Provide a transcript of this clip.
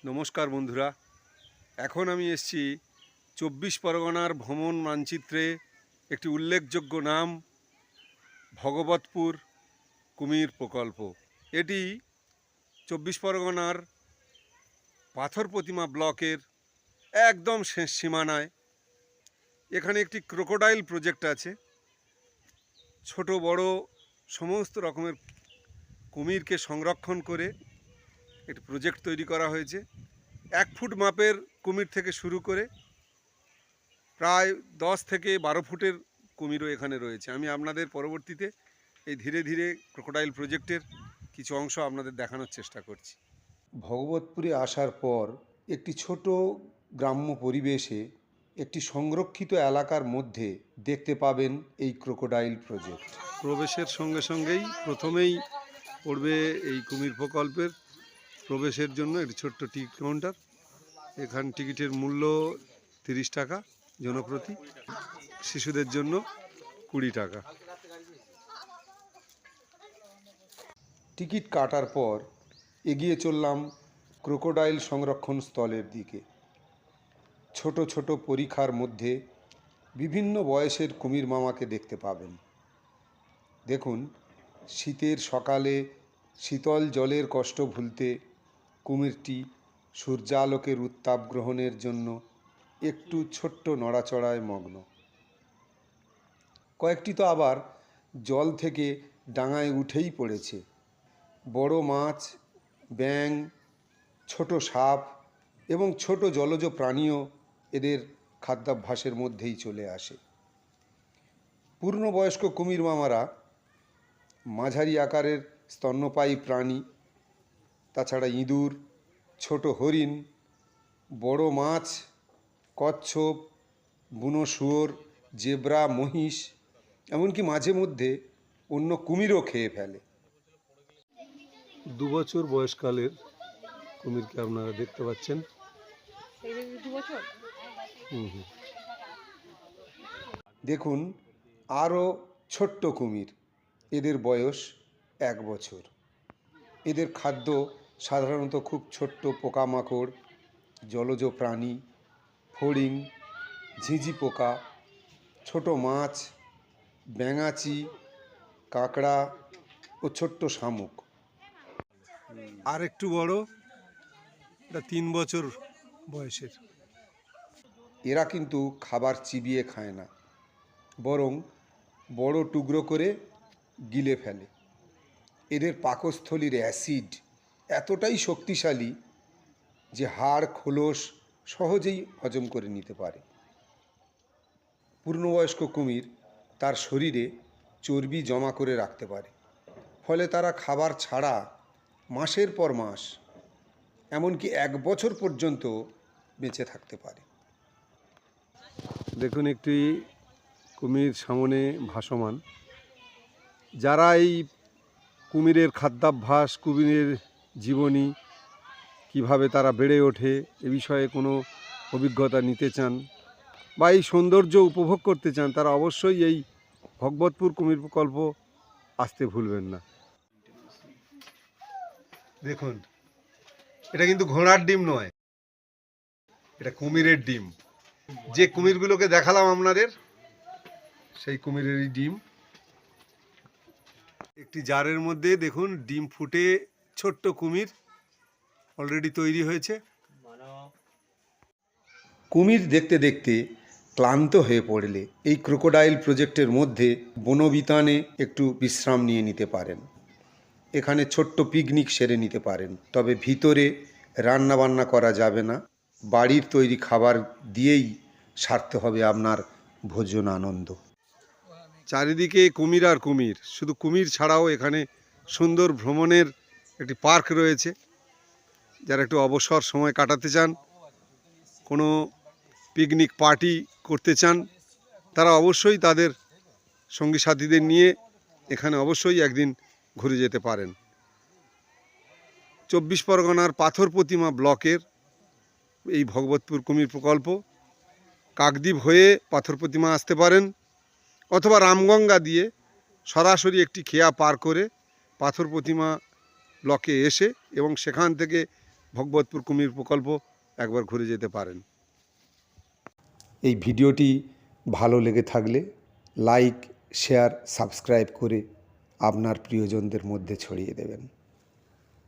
নমস্কার বন্ধুরা, এখন আমি এসেছি ২৪ পরগনার ভ্রমণ মানচিত্রে একটি উল্লেখযোগ্য নাম ভগবতপুর কুমির প্রকল্প। এটি ২৪ পরগনার পাথর প্রতিমা ব্লকের একদম শেষ সীমানায়। এখানে একটি ক্রোকোডাইল প্রজেক্ট আছে। ছোট বড় সমস্ত রকমের কুমিরকে সংরক্ষণ করে একটি প্রজেক্ট তৈরি করা হয়েছে। ১ ফুট মাপের কুমির থেকে শুরু করে প্রায় ১০ থেকে ১২ ফুটের কুমিরও এখানে রয়েছে। আমি আপনাদের পরবর্তীতে এই ধীরে ধীরে ক্রোকোডাইল প্রজেক্টের কিছু অংশ আপনাদের দেখানোর চেষ্টা করছি। ভগবতপুরে আসার পর একটি ছোট গ্রাম্য পরিবেশে একটি সংরক্ষিত এলাকার মধ্যে দেখতে পাবেন এই ক্রোকোডাইল প্রজেক্ট। প্রবেশের সঙ্গে সঙ্গেই প্রথমেই পড়বে এই কুমির প্রকল্পের প্রবেশের জন্য একটি ছোট্ট টিকিট কাউন্টার। এখান টিকিটের মূল্য ৩০ টাকা জনপ্রতি, শিশুদের জন্য ২০ টাকা। টিকিট কাটার পর এগিয়ে চললাম ক্রোকোডাইল সংরক্ষণ স্থলের দিকে। ছোট ছোট পরিখার মধ্যে বিভিন্ন বয়সের কুমির মামাকে দেখতে পাবেন। দেখুন, শীতের সকালে শীতল জলের কষ্ট ভুলতে কুমিরটি সূর্যালোকের উত্তাপ গ্রহণের জন্য একটু ছোট্ট নড়াচড়ায় মগ্ন। কয়েকটি তো আবার জল থেকে ডাঙায় উঠেই পড়েছে। বড় মাছ, ব্যাঙ, ছোট সাপ এবং ছোট জলজ প্রাণীও এদের খাদ্যাভ্যাসের মধ্যেই চলে আসে। পূর্ণবয়স্ক কুমির মামারা মাঝারি আকারের স্তন্যপায়ী প্রাণী, তাছাড়া ইঁদুর, ছোট হরিণ, বড় মাছ, কচ্ছপ, বুনো শুয়োর, জেব্রা, মহিষ, এমনকি মাঝে মধ্যে অন্য কুমিরও খেয়ে ফেলে। ২ বছর বয়সকালের কুমিরকে আপনারা দেখতে পাচ্ছেন। দেখুন, আরও ছোট্ট কুমির, এদের বয়স ১ বছর। এদের খাদ্য সাধারণত খুব ছোট্ট পোকামাকড়, জলজ প্রাণী, ফড়িং, ঝিঁঝি পোকা, ছোট মাছ, ব্যাঙাচি, কাঁকড়া ও ছোট্ট শামুক। আর একটু বড়, এটা ৩ বছর বয়সের। এরা কিন্তু খাবার চিবিয়ে খায় না, বরং বড় টুকরো করে গিলে ফেলে। এদের পাকস্থলীর অ্যাসিড এতটাই শক্তিশালী যে হাড় খোলস সহজেই হজম করে নিতে পারে। পূর্ণবয়স্ক কুমির তার শরীরে চর্বি জমা করে রাখতে পারে, ফলে তারা খাবার ছাড়া মাসের পর মাস, এমনকি ১ বছর পর্যন্ত বেঁচে থাকতে পারে। দেখুন, একটি কুমির সামনে ভাসমান। যারা এই কুমিরের খাদ্যাভ্যাস, কুমিরের জীবনী, কিভাবে তারা বেড়ে ওঠে এ বিষয়ে কোনো অভিজ্ঞতা নিতে চান বা এই সৌন্দর্য উপভোগ করতে চান, তারা অবশ্যই এই ভগবতপুর কুমির প্রকল্প আসতে ভুলবেন না। দেখুন, এটা কিন্তু ঘোড়ার ডিম নয়, এটা কুমিরের ডিম। যে কুমিরগুলোকে দেখালাম আপনাদের, সেই কুমিরেরই ডিম। একটি জারের মধ্যে দেখুন ডিম ফুটে ছোট্ট কুমির অলরেডি তৈরি হয়েছে। কুমির দেখতে দেখতে ক্লান্ত হয়ে পড়লে এই ক্রোকোডাইল প্রজেক্টের মধ্যে বনবিতানে একটু বিশ্রাম নিয়ে নিতে পারেন। এখানে ছোট্ট পিকনিক সেরে নিতে পারেন। তবে ভিতরে রান্নাবান্না করা যাবে না, বাড়ির তৈরি খাবার দিয়েই সারতে হবে আপনার ভোজন আনন্দ। চারিদিকে কুমির আর কুমির, শুধু কুমির ছাড়াও এখানে সুন্দর ভ্রমণের একটি পার্ক রয়েছে। যারা একটু অবসর সময় কাটাতে চান, কোনো পিকনিক পার্টি করতে চান, তারা অবশ্যই তাদের সঙ্গী সাথীদের নিয়ে এখানে অবশ্যই একদিন ঘুরে যেতে পারেন। ২৪ পরগনার পাথর প্রতিমা ব্লকের এই ভগবতপুর কুমির প্রকল্প, কাকদ্বীপ হয়ে পাথর প্রতিমা আসতে পারেন, অথবা রামগঙ্গা দিয়ে সরাসরি একটি খেয়া পার করে পাথর প্রতিমা ব্লকে এসে এবং সেখান থেকে ভগবতপুর কুমির প্রকল্প একবার ঘুরে যেতে পারেন। এই ভিডিওটি ভালো লেগে থাকলে লাইক, শেয়ার, সাবস্ক্রাইব করে আপনার প্রিয়জনদের মধ্যে ছড়িয়ে দেবেন।